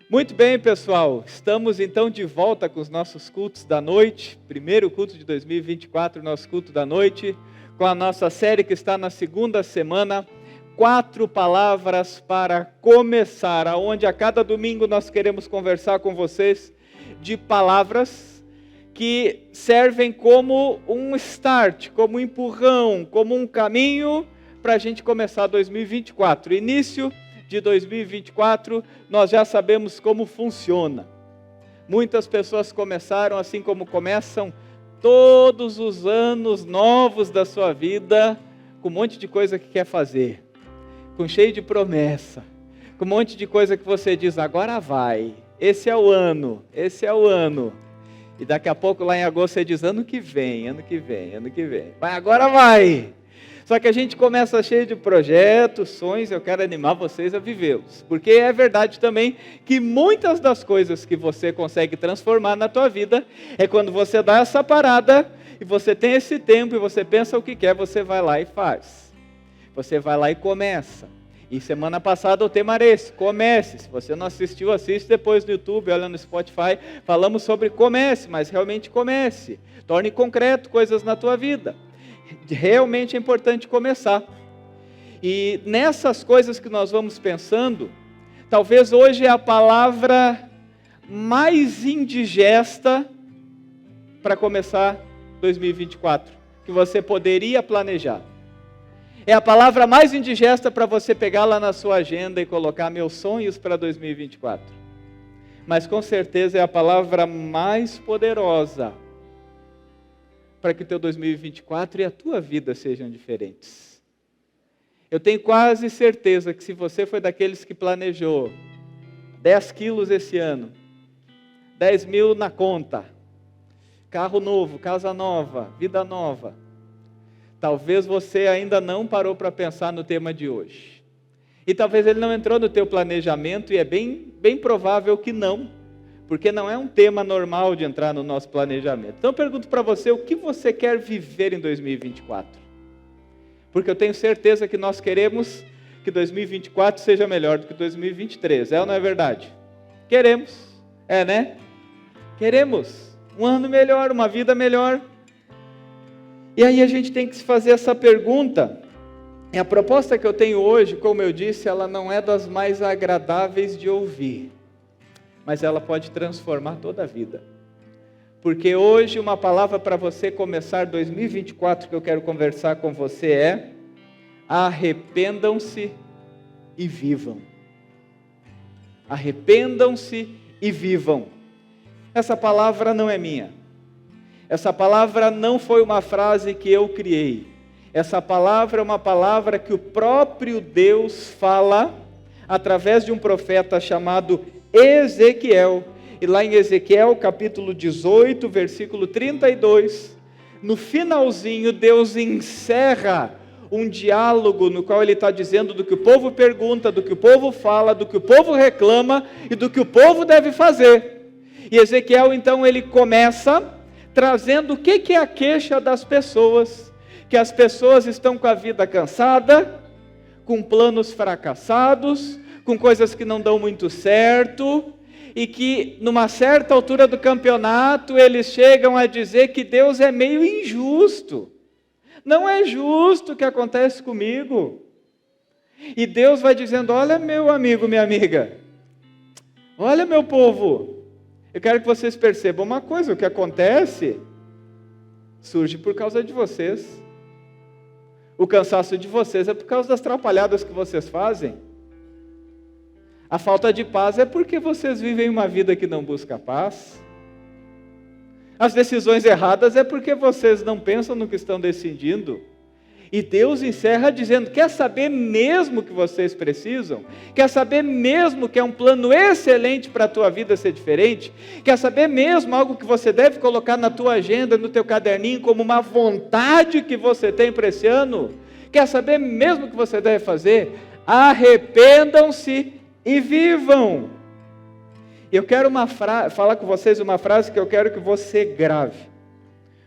Muito bem, pessoal. Estamos então de volta com os nossos cultos da noite. Primeiro culto de 2024, nosso culto da noite, com a nossa série que está na segunda semana, 4 palavras para começar, aonde a cada domingo nós queremos conversar com vocês de palavras que servem como um start, como um empurrão, como um caminho para a gente começar 2024. Início de 2024, nós já sabemos como funciona. Muitas pessoas começaram assim como começam todos os anos novos da sua vida, com um monte de coisa que quer fazer, com cheio de promessa, com um monte de coisa que você diz, agora vai, esse é o ano. E daqui a pouco lá em agosto você diz, ano que vem, mas agora vai. Só que a gente começa cheio de projetos, sonhos, eu quero animar vocês a vivê-los. Porque é verdade também que muitas das coisas que você consegue transformar na tua vida, é quando você dá essa parada, e você tem esse tempo, e você pensa o que quer, você vai lá e faz. Você vai lá e começa. E semana passada o tema era esse, comece. Se você não assistiu, assiste depois no YouTube, olha no Spotify, falamos sobre comece, mas realmente comece. Torne concreto coisas na tua vida. Realmente é importante começar. E nessas coisas que nós vamos pensando, talvez hoje é a palavra mais indigesta para começar 2024, que você poderia planejar. É a palavra mais indigesta para você pegar lá na sua agenda e colocar meus sonhos para 2024. Mas com certeza é a palavra mais poderosa para que o teu 2024 e a tua vida sejam diferentes. Eu tenho quase certeza que se você foi daqueles que planejou 10 quilos esse ano, 10 mil na conta, carro novo, casa nova, vida nova, talvez você ainda não parou para pensar no tema de hoje. E talvez ele não entrou no teu planejamento, e é bem provável que não, porque não é um tema normal de entrar no nosso planejamento. Então eu pergunto para você, o que você quer viver em 2024? Porque eu tenho certeza que nós queremos que 2024 seja melhor do que 2023, é ou não é verdade? Queremos, né? Queremos um ano melhor, uma vida melhor. E aí a gente tem que se fazer essa pergunta. E a proposta que eu tenho hoje, como eu disse, ela não é das mais agradáveis de ouvir, mas ela pode transformar toda a vida. Porque hoje uma palavra para você começar 2024 que eu quero conversar com você é: arrependam-se e vivam. Arrependam-se e vivam. Essa palavra não é minha. Essa palavra não foi uma frase que eu criei. Essa palavra é uma palavra que o próprio Deus fala através de um profeta chamado Ezequiel. E lá em Ezequiel capítulo 18, versículo 32, no finalzinho Deus encerra um diálogo no qual ele está dizendo do que o povo pergunta, do que o povo fala, do que o povo reclama e do que o povo deve fazer. E Ezequiel então ele começa trazendo o que é a queixa das pessoas, que as pessoas estão com a vida cansada, com planos fracassados, com coisas que não dão muito certo, e que numa certa altura do campeonato eles chegam a dizer que Deus é meio injusto. Não é justo o que acontece comigo. E Deus vai dizendo, olha meu amigo, minha amiga, olha meu povo, eu quero que vocês percebam uma coisa, o que acontece surge por causa de vocês. O cansaço de vocês é por causa das atrapalhadas que vocês fazem. A falta de paz é porque vocês vivem uma vida que não busca paz. As decisões erradas é porque vocês não pensam no que estão decidindo. E Deus encerra dizendo, quer saber mesmo o que vocês precisam? Quer saber mesmo que é um plano excelente para a tua vida ser diferente? Quer saber mesmo algo que você deve colocar na tua agenda, no teu caderninho, como uma vontade que você tem para esse ano? Quer saber mesmo o que você deve fazer? Arrependam-se e vivam. Eu quero falar com vocês uma frase que eu quero que você grave,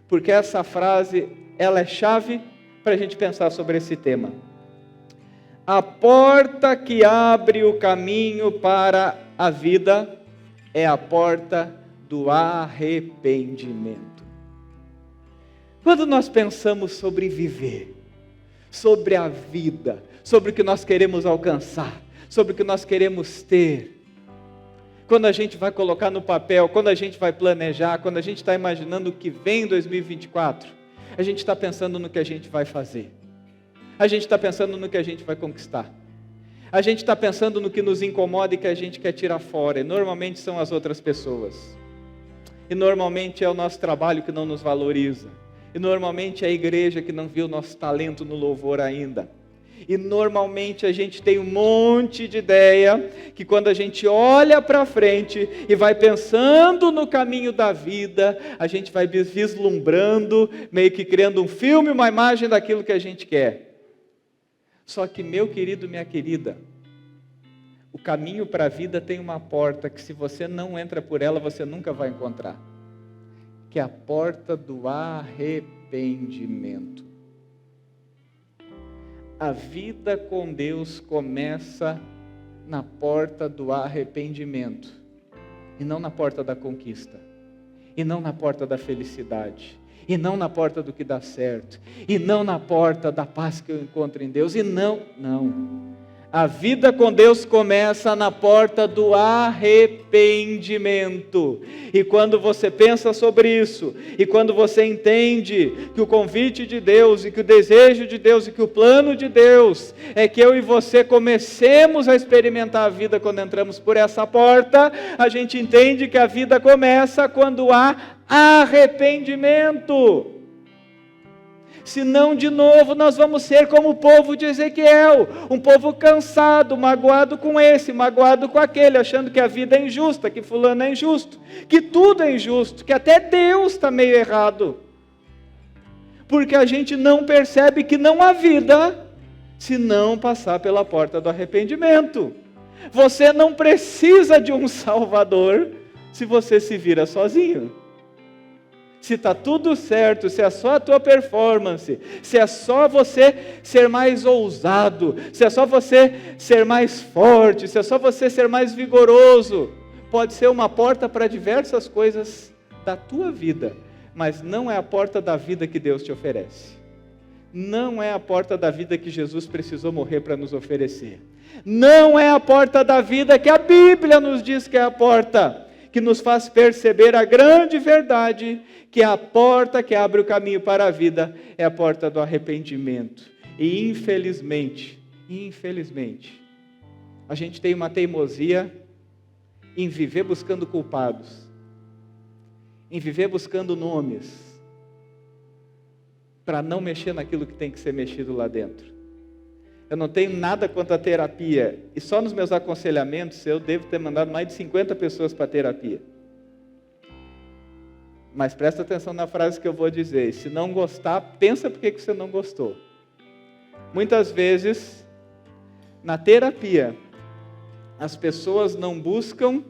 porque essa frase, ela é chave para a gente pensar sobre esse tema. A porta que abre o caminho para A vida é a porta do arrependimento. Quando nós pensamos sobre viver, sobre a vida, sobre o que nós queremos alcançar, sobre o que nós queremos ter, quando a gente vai colocar no papel, quando a gente vai planejar, quando a gente está imaginando o que vem em 2024, a gente está pensando no que a gente vai fazer. A gente está pensando no que a gente vai conquistar. A gente está pensando no que nos incomoda e que a gente quer tirar fora. E normalmente são as outras pessoas. E normalmente é o nosso trabalho que não nos valoriza. E normalmente é a igreja que não viu o nosso talento no louvor ainda. E normalmente a gente tem um monte de ideia, que quando a gente olha para frente e vai pensando no caminho da vida, a gente vai vislumbrando, meio que criando um filme, uma imagem daquilo que a gente quer. Só que, meu querido, minha querida, o caminho para a vida tem uma porta que, se você não entra por ela, você nunca vai encontrar, que é a porta do arrependimento. A vida com Deus começa na porta do arrependimento, e não na porta da conquista, e não na porta da felicidade, e não na porta do que dá certo, e não na porta da paz que eu encontro em Deus, e não. A vida com Deus começa na porta do arrependimento. E quando você pensa sobre isso, e quando você entende que o convite de Deus, e que o desejo de Deus, e que o plano de Deus é que eu e você comecemos a experimentar a vida quando entramos por essa porta, a gente entende que a vida começa quando há arrependimento. Senão, de novo, nós vamos ser como o povo de Ezequiel, um povo cansado, magoado com esse, magoado com aquele, achando que a vida é injusta, que fulano é injusto, que tudo é injusto, que até Deus está meio errado. Porque a gente não percebe que não há vida se não passar pela porta do arrependimento. Você não precisa de um Salvador se você se vira sozinho. Se está tudo certo, se é só a tua performance, se é só você ser mais ousado, se é só você ser mais forte, se é só você ser mais vigoroso, pode ser uma porta para diversas coisas da tua vida, mas não é a porta da vida que Deus te oferece. Não é a porta da vida que Jesus precisou morrer para nos oferecer. Não é a porta da vida que a Bíblia nos diz que é a porta, que nos faz perceber a grande verdade, que a porta que abre o caminho para a vida é a porta do arrependimento. E infelizmente, a gente tem uma teimosia em viver buscando culpados, em viver buscando nomes, para não mexer naquilo que tem que ser mexido lá dentro. Eu não tenho nada contra a terapia, e só nos meus aconselhamentos eu devo ter mandado mais de 50 pessoas para a terapia. Mas presta atenção na frase que eu vou dizer. Se não gostar, pensa por que você não gostou. Muitas vezes, na terapia, as pessoas não buscam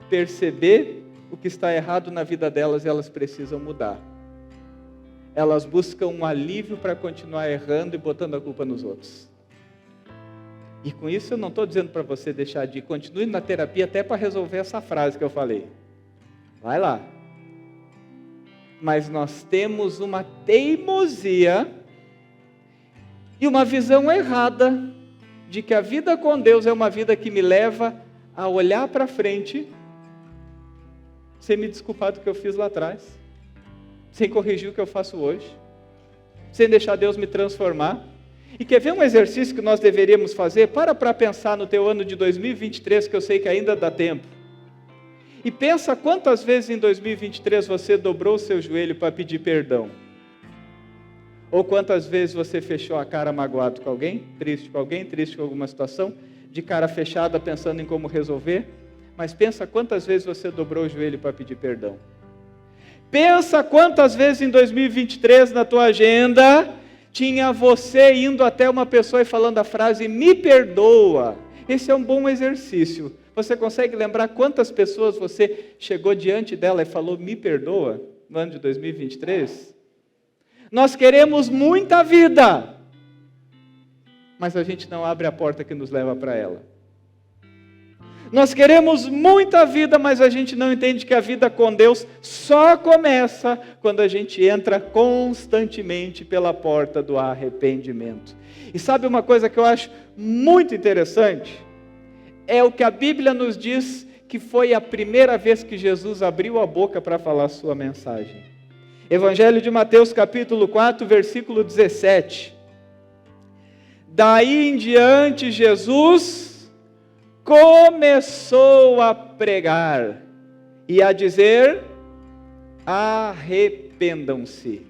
perceber o que está errado na vida delas e elas precisam mudar. Elas buscam um alívio para continuar errando e botando a culpa nos outros. E com isso eu não estou dizendo para você deixar de ir. Continue na terapia até para resolver essa frase que eu falei. Vai lá. Mas nós temos uma teimosia e uma visão errada de que a vida com Deus é uma vida que me leva a olhar para frente sem me desculpar do que eu fiz lá atrás, sem corrigir o que eu faço hoje, sem deixar Deus me transformar. E quer ver um exercício que nós deveríamos fazer? Para pensar no teu ano de 2023, que eu sei que ainda dá tempo. E pensa quantas vezes em 2023 você dobrou o seu joelho para pedir perdão. Ou quantas vezes você fechou a cara magoado com alguém, triste com alguma situação, de cara fechada pensando em como resolver. Mas pensa quantas vezes você dobrou o joelho para pedir perdão. Pensa quantas vezes em 2023 na tua agenda tinha você indo até uma pessoa e falando a frase, me perdoa. Esse é um bom exercício. Você consegue lembrar quantas pessoas você chegou diante dela e falou, me perdoa, no ano de 2023? Nós queremos muita vida, mas a gente não abre a porta que nos leva para ela. Nós queremos muita vida, mas a gente não entende que a vida com Deus só começa quando a gente entra constantemente pela porta do arrependimento. E sabe uma coisa que eu acho muito interessante? É o que a Bíblia nos diz que foi a primeira vez que Jesus abriu a boca para falar a sua mensagem. Evangelho de Mateus capítulo 4, versículo 17. Daí em diante Jesus começou a pregar e a dizer: arrependam-se,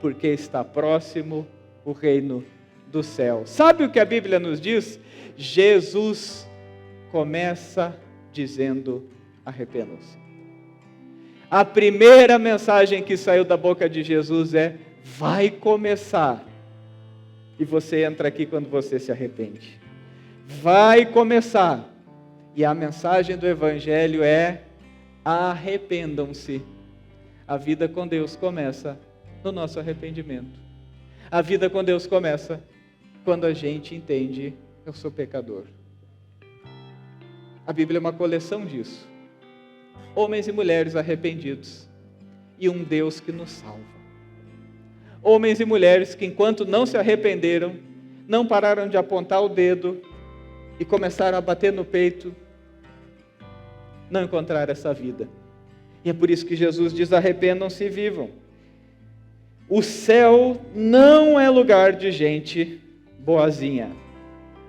porque está próximo o reino do céu. Sabe o que a Bíblia nos diz? Jesus começa dizendo: arrependam-se. A primeira mensagem que saiu da boca de Jesus é: vai começar. E você entra aqui quando você se arrepende. Vai começar. E a mensagem do Evangelho é: arrependam-se. A vida com Deus começa no nosso arrependimento. A vida com Deus começa quando a gente entende: eu sou pecador. A Bíblia é uma coleção disso. Homens e mulheres arrependidos e um Deus que nos salva. Homens e mulheres que, enquanto não se arrependeram, não pararam de apontar o dedo e começaram a bater no peito, não encontraram essa vida. E é por isso que Jesus diz: arrependam-se e vivam. O céu não é lugar de gente boazinha.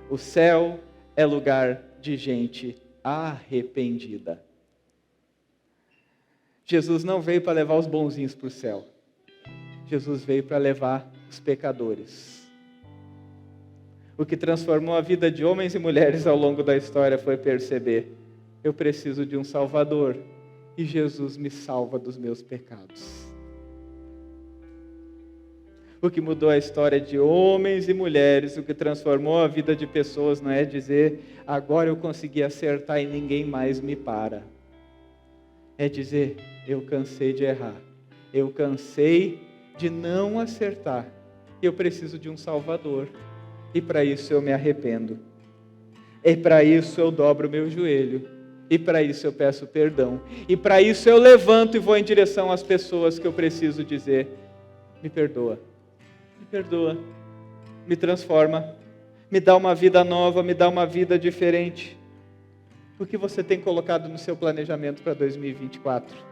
O céu é lugar de gente arrependida. Jesus não veio para levar os bonzinhos para o céu. Jesus veio para levar os pecadores. O que transformou a vida de homens e mulheres ao longo da história foi perceber: eu preciso de um Salvador, e Jesus me salva dos meus pecados. O que mudou a história de homens e mulheres, o que transformou a vida de pessoas, não é dizer: agora eu consegui acertar e ninguém mais me para. É dizer: eu cansei de errar, eu cansei de não acertar, eu preciso de um Salvador, e para isso eu me arrependo, e para isso eu dobro o meu joelho, e para isso eu peço perdão, e para isso eu levanto e vou em direção às pessoas que eu preciso dizer: me perdoa, me transforma, me dá uma vida nova, me dá uma vida diferente. O que você tem colocado no seu planejamento para 2024?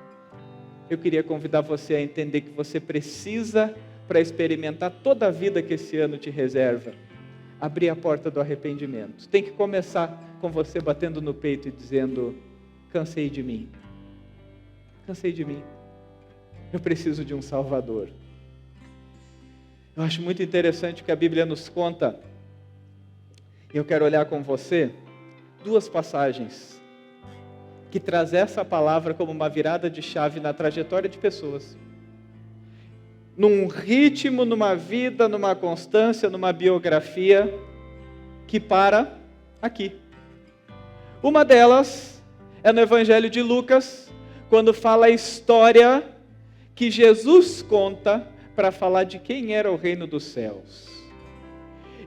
Eu queria convidar você a entender que você precisa, para experimentar toda a vida que esse ano te reserva, abrir a porta do arrependimento. Tem que começar com você batendo no peito e dizendo: cansei de mim, eu preciso de um Salvador. Eu acho muito interessante o que a Bíblia nos conta, e eu quero olhar com você duas passagens que traz essa palavra como uma virada de chave na trajetória de pessoas. Num ritmo, numa vida, numa constância, numa biografia que para aqui. Uma delas é no Evangelho de Lucas, quando fala a história que Jesus conta para falar de quem era o reino dos céus.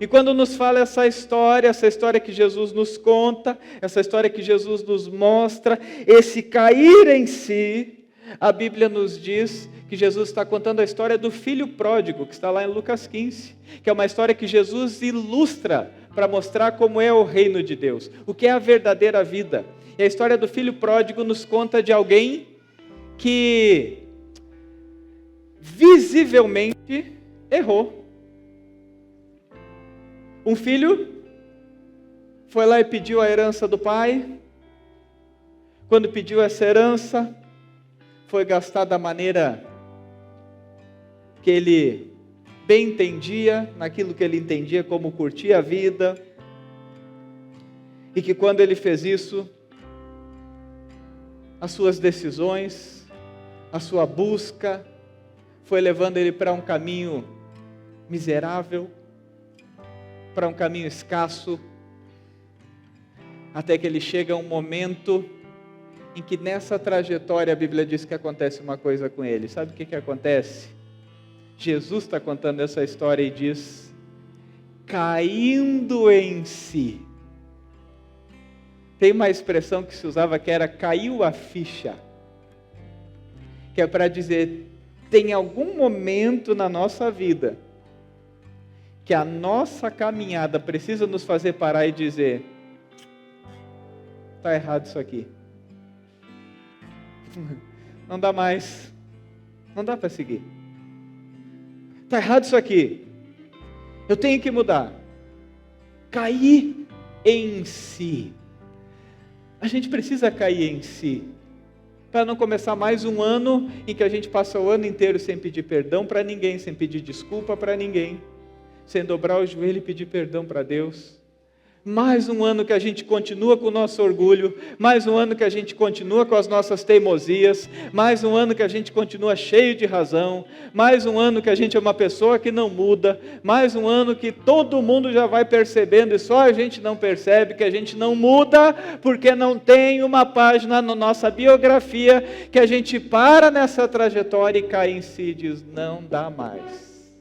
E quando nos fala essa história que Jesus nos conta, essa história que Jesus nos mostra, esse cair em si, a Bíblia nos diz que Jesus está contando a história do filho pródigo, que está lá em Lucas 15, que é uma história que Jesus ilustra para mostrar como é o reino de Deus, o que é a verdadeira vida. E a história do filho pródigo nos conta de alguém que visivelmente errou. Um filho foi lá e pediu a herança do pai. Quando pediu essa herança, foi gastar da maneira que ele bem entendia, naquilo que ele entendia como curtir a vida. E que quando ele fez isso, as suas decisões, a sua busca, foi levando ele para um caminho miserável, para um caminho escasso, até que ele chega a um momento em que nessa trajetória a Bíblia diz que acontece uma coisa com ele. Sabe o que acontece? Jesus está contando essa história e diz: caindo em si, Tem uma expressão que se usava que era caiu a ficha, que é para dizer, tem algum momento na nossa vida que a nossa caminhada precisa nos fazer parar e dizer, está errado isso aqui. Não dá mais. Não dá para seguir. Está errado isso aqui. Eu tenho que mudar. Cair em si. A gente precisa cair em si. Para não começar mais um ano em que a gente passa o ano inteiro sem pedir perdão para ninguém, sem pedir desculpa para ninguém, sem dobrar o joelho e pedir perdão para Deus. Mais um ano que a gente continua com o nosso orgulho, mais um ano que a gente continua com as nossas teimosias, mais um ano que a gente continua cheio de razão, mais um ano que a gente é uma pessoa que não muda, mais um ano que todo mundo já vai percebendo e só a gente não percebe que a gente não muda, porque não tem uma página na nossa biografia que a gente para nessa trajetória e cai em si e diz, não dá mais.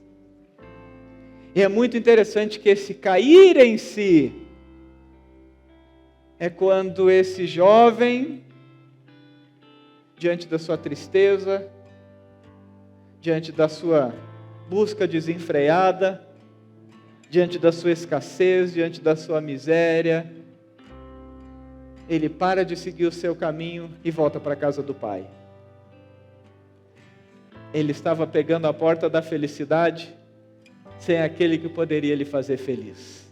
E é muito interessante que esse cair em si é quando esse jovem, diante da sua tristeza, diante da sua busca desenfreada, diante da sua escassez, diante da sua miséria, ele para de seguir o seu caminho e volta para a casa do pai. Ele estava pegando a porta da felicidade sem aquele que poderia lhe fazer feliz.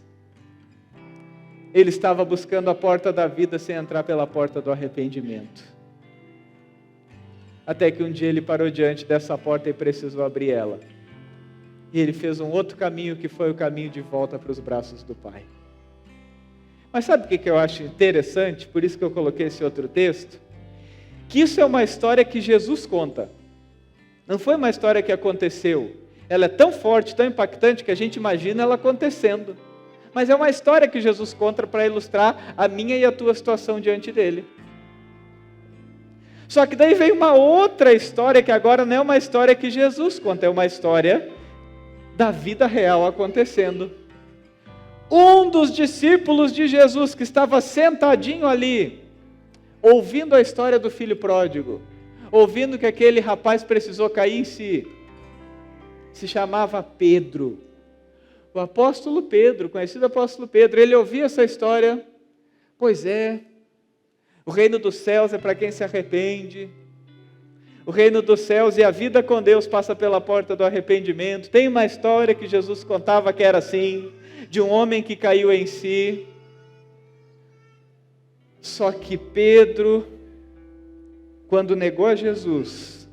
Ele estava buscando a porta da vida sem entrar pela porta do arrependimento. Até que um dia ele parou diante dessa porta e precisou abrir ela. E ele fez um outro caminho que foi o caminho de volta para os braços do Pai. Mas sabe o que eu acho interessante? Por isso que eu coloquei esse outro texto. Que isso é uma história que Jesus conta. Não foi uma história que aconteceu. Ela é tão forte, tão impactante que a gente imagina ela acontecendo. Mas é uma história que Jesus conta para ilustrar a minha e a tua situação diante dele. Só que daí vem uma outra história que agora não é uma história que Jesus conta, é uma história da vida real acontecendo. Um dos discípulos de Jesus que estava sentadinho ali, ouvindo a história do filho pródigo, ouvindo que aquele rapaz precisou cair em si, se chamava Pedro. O apóstolo Pedro, conhecido apóstolo Pedro, ele ouvia essa história. Pois é, o reino dos céus é para quem se arrepende. O reino dos céus e a vida com Deus passa pela porta do arrependimento. Tem uma história que Jesus contava que era assim, de um homem que caiu em si. Só que Pedro, quando negou a Jesus,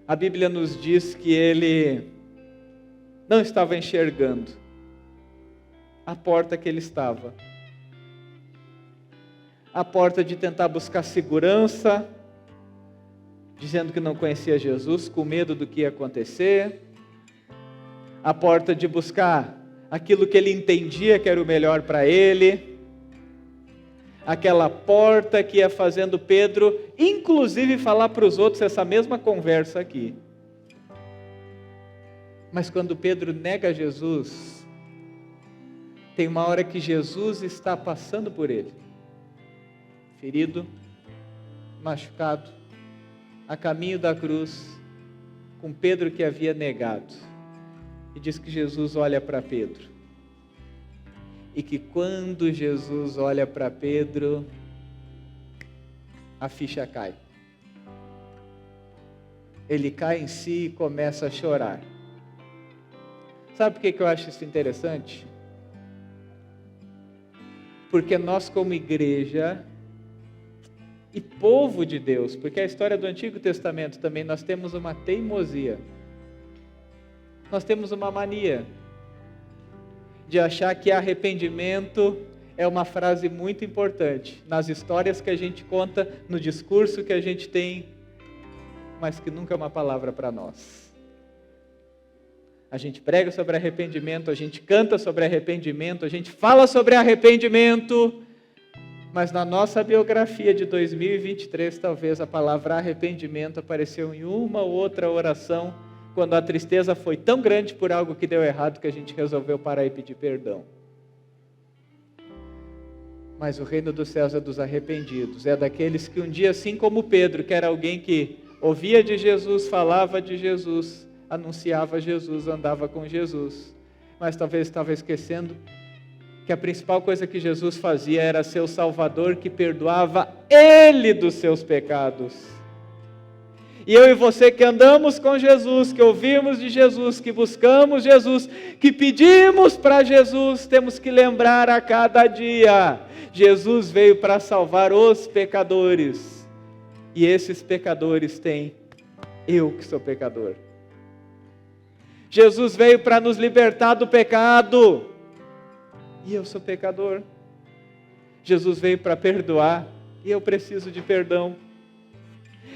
a Bíblia nos diz que ele não estava enxergando a porta que ele estava. A porta de tentar buscar segurança, dizendo que não conhecia Jesus, com medo do que ia acontecer. A porta de buscar aquilo que ele entendia que era o melhor para ele. Aquela porta que ia fazendo Pedro, inclusive, falar para os outros essa mesma conversa aqui. Mas quando Pedro nega Jesus, tem uma hora que Jesus está passando por ele, ferido, machucado, a caminho da cruz, com Pedro que havia negado. E diz que Jesus olha para Pedro. E que quando Jesus olha para Pedro, a ficha cai. Ele cai em si e começa a chorar. Sabe por que eu acho isso interessante? Porque nós como igreja e povo de Deus, porque a história do Antigo Testamento também, nós temos uma teimosia. Nós temos uma mania de achar que arrependimento é uma frase muito importante nas histórias que a gente conta, no discurso que a gente tem, mas que nunca é uma palavra para nós. A gente prega sobre arrependimento, a gente canta sobre arrependimento, a gente fala sobre arrependimento, mas na nossa biografia de 2023, talvez a palavra arrependimento apareceu em uma ou outra oração, quando a tristeza foi tão grande por algo que deu errado que a gente resolveu parar e pedir perdão. Mas o reino dos céus é dos arrependidos, é daqueles que um dia, assim como Pedro, que era alguém que ouvia de Jesus, falava de Jesus, anunciava Jesus, andava com Jesus, mas talvez estava esquecendo que a principal coisa que Jesus fazia era ser o Salvador que perdoava Ele dos seus pecados. E eu e você que andamos com Jesus, que ouvimos de Jesus, que buscamos Jesus, que pedimos para Jesus, temos que lembrar a cada dia, Jesus veio para salvar os pecadores, e esses pecadores têm eu que sou pecador. Jesus veio para nos libertar do pecado, e eu sou pecador. Jesus veio para perdoar, e eu preciso de perdão.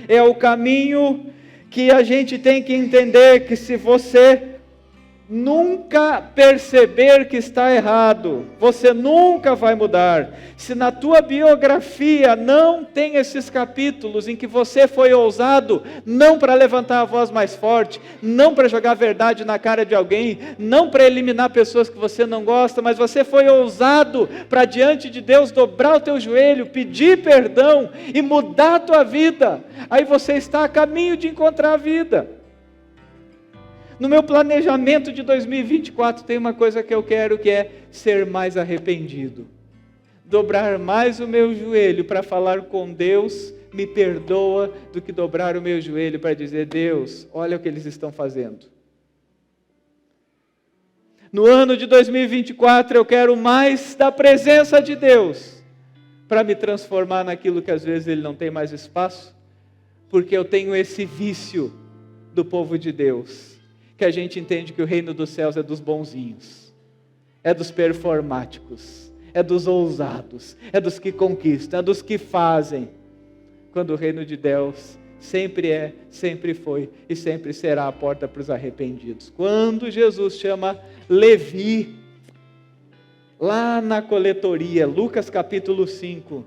É o caminho que a gente tem que entender, que se você nunca perceber que está errado, você nunca vai mudar. Se na tua biografia não tem esses capítulos em que você foi ousado, não para levantar a voz mais forte, não para jogar verdade na cara de alguém, não para eliminar pessoas que você não gosta, mas você foi ousado para diante de Deus dobrar o teu joelho, pedir perdão e mudar a tua vida, aí você está a caminho de encontrar a vida. No meu planejamento de 2024 tem uma coisa que eu quero, que é ser mais arrependido. Dobrar mais o meu joelho para falar com Deus, me perdoa, do que dobrar o meu joelho para dizer, Deus, olha o que eles estão fazendo. No ano de 2024 eu quero mais da presença de Deus, para me transformar naquilo que às vezes Ele não tem mais espaço, porque eu tenho esse vício do povo de Deus, que a gente entende que o reino dos céus é dos bonzinhos, é dos performáticos, é dos ousados, é dos que conquistam, é dos que fazem, quando o reino de Deus sempre é, sempre foi e sempre será a porta para os arrependidos. Quando Jesus chama Levi, lá na coletoria, Lucas capítulo 5,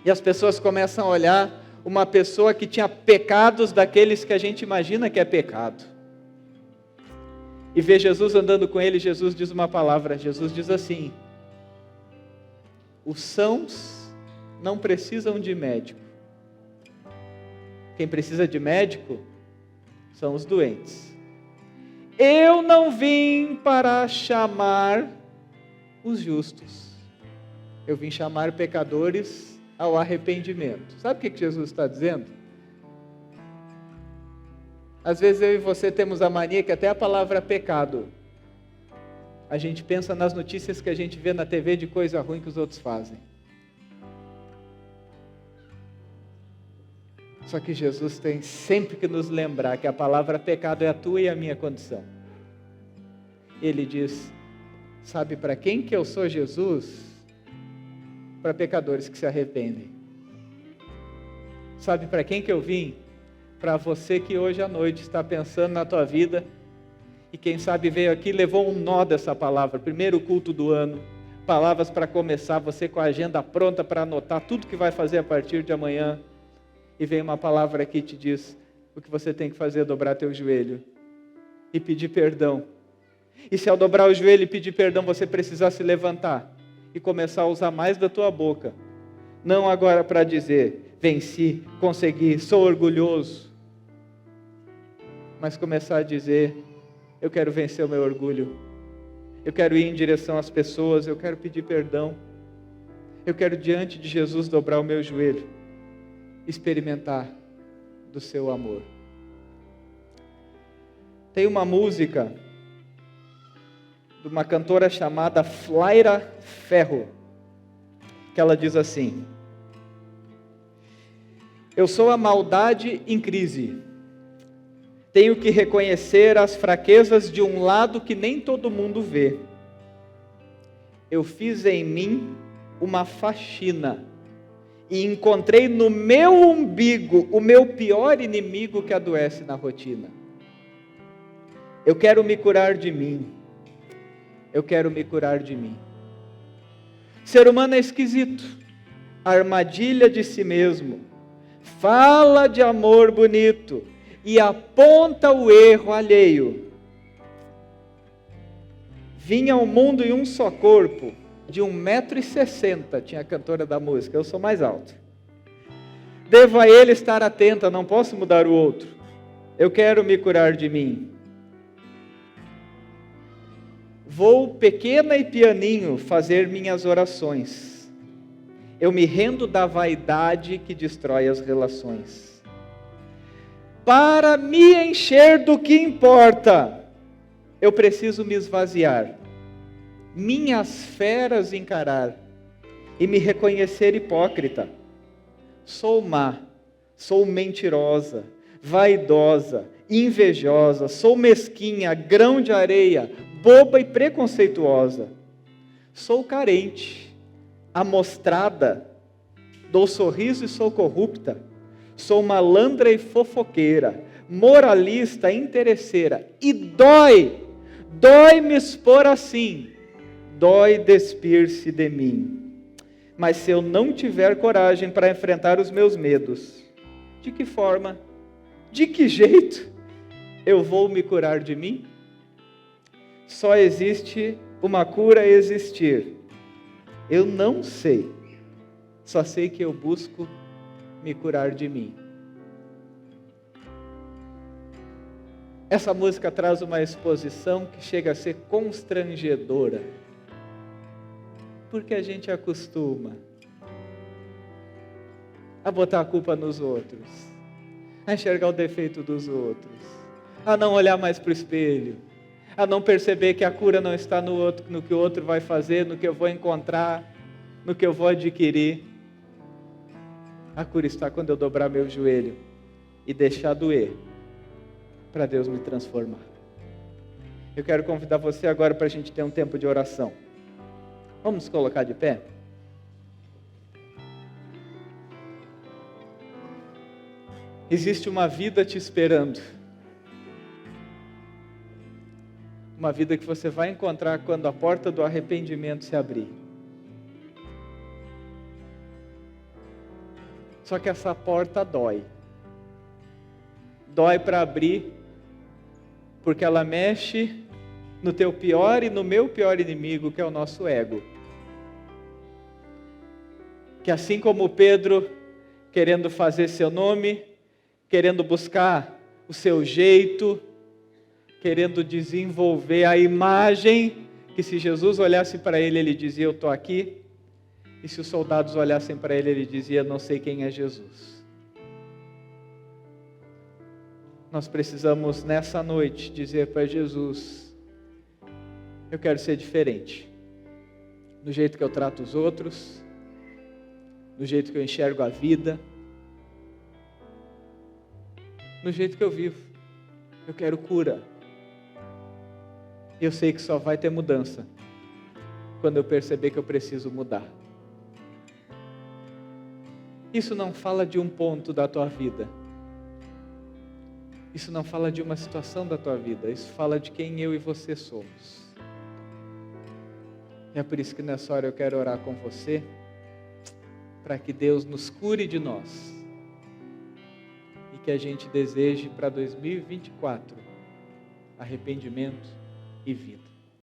e as pessoas começam a olhar uma pessoa que tinha pecados daqueles que a gente imagina que é pecado, e vê Jesus andando com ele. Jesus diz uma palavra, Jesus diz assim, os sãos não precisam de médico, quem precisa de médico são os doentes. Eu não vim para chamar os justos, eu vim chamar pecadores ao arrependimento. Sabe o que Jesus está dizendo? Às vezes eu e você temos a mania que até a palavra pecado, a gente pensa nas notícias que a gente vê na TV de coisa ruim que os outros fazem. Só que Jesus tem sempre que nos lembrar que a palavra pecado é a tua e a minha condição. Ele diz, sabe para quem que eu sou Jesus? Para pecadores que se arrependem. Sabe para quem que eu vim? Para você que hoje à noite está pensando na tua vida, e quem sabe veio aqui e levou um nó dessa palavra, primeiro culto do ano, palavras para começar, você com a agenda pronta para anotar tudo que vai fazer a partir de amanhã, e vem uma palavra aqui que te diz, o que você tem que fazer é dobrar teu joelho, e pedir perdão. E se ao dobrar o joelho e pedir perdão, você precisar se levantar, e começar a usar mais da tua boca, não agora para dizer, venci, consegui, sou orgulhoso, mas começar a dizer, eu quero vencer o meu orgulho, eu quero ir em direção às pessoas, eu quero pedir perdão, eu quero diante de Jesus dobrar o meu joelho, experimentar do seu amor. Tem uma música de uma cantora chamada Flaira Ferro, que ela diz assim, eu sou a maldade em crise, tenho que reconhecer as fraquezas de um lado que nem todo mundo vê. Eu fiz em mim uma faxina e encontrei no meu umbigo o meu pior inimigo que adoece na rotina. Eu quero me curar de mim. Eu quero me curar de mim. Ser humano é esquisito, armadilha de si mesmo, fala de amor bonito e aponta o erro alheio. Vim ao mundo em um só corpo, de 1,60 m, tinha a cantora da música, eu sou mais alto. Devo a ele estar atenta, não posso mudar o outro. Eu quero me curar de mim. Vou, pequena e pianinho, fazer minhas orações. Eu me rendo da vaidade que destrói as relações. Para me encher do que importa, eu preciso me esvaziar, minhas feras encarar e me reconhecer hipócrita. Sou má, sou mentirosa, vaidosa, invejosa, sou mesquinha, grão de areia, boba e preconceituosa. Sou carente, amostrada, dou sorriso e sou corrupta. Sou malandra e fofoqueira, moralista, interesseira. E dói me expor assim, dói despir-se de mim. Mas se eu não tiver coragem para enfrentar os meus medos, de que forma, de que jeito eu vou me curar de mim? Só existe uma cura a existir. Eu não sei, só sei que eu busco me curar de mim. Essa música traz uma exposição que chega a ser constrangedora, porque a gente acostuma a botar a culpa nos outros, a enxergar o defeito dos outros, a não olhar mais para o espelho, a não perceber que a cura não está no outro, no que o outro vai fazer, no que eu vou encontrar, no que eu vou adquirir. A cura está quando eu dobrar meu joelho e deixar doer, para Deus me transformar. Eu quero convidar você agora para a gente ter um tempo de oração. Vamos nos colocar de pé? Existe uma vida te esperando. Uma vida que você vai encontrar quando a porta do arrependimento se abrir. Só que essa porta dói. Dói para abrir, porque ela mexe no teu pior e no meu pior inimigo, que é o nosso ego. Que assim como Pedro, querendo fazer seu nome, querendo buscar o seu jeito, querendo desenvolver a imagem, que se Jesus olhasse para ele, ele dizia, eu estou aqui. E se os soldados olhassem para ele, ele dizia, não sei quem é Jesus. Nós precisamos nessa noite dizer para Jesus, eu quero ser diferente. No jeito que eu trato os outros, no jeito que eu enxergo a vida, no jeito que eu vivo. Eu quero cura. E eu sei que só vai ter mudança quando eu perceber que eu preciso mudar. Isso não fala de um ponto da tua vida. Isso não fala de uma situação da tua vida. Isso fala de quem eu e você somos. E é por isso que nessa hora eu quero orar com você, para que Deus nos cure de nós. E que a gente deseje para 2024 arrependimento e vida.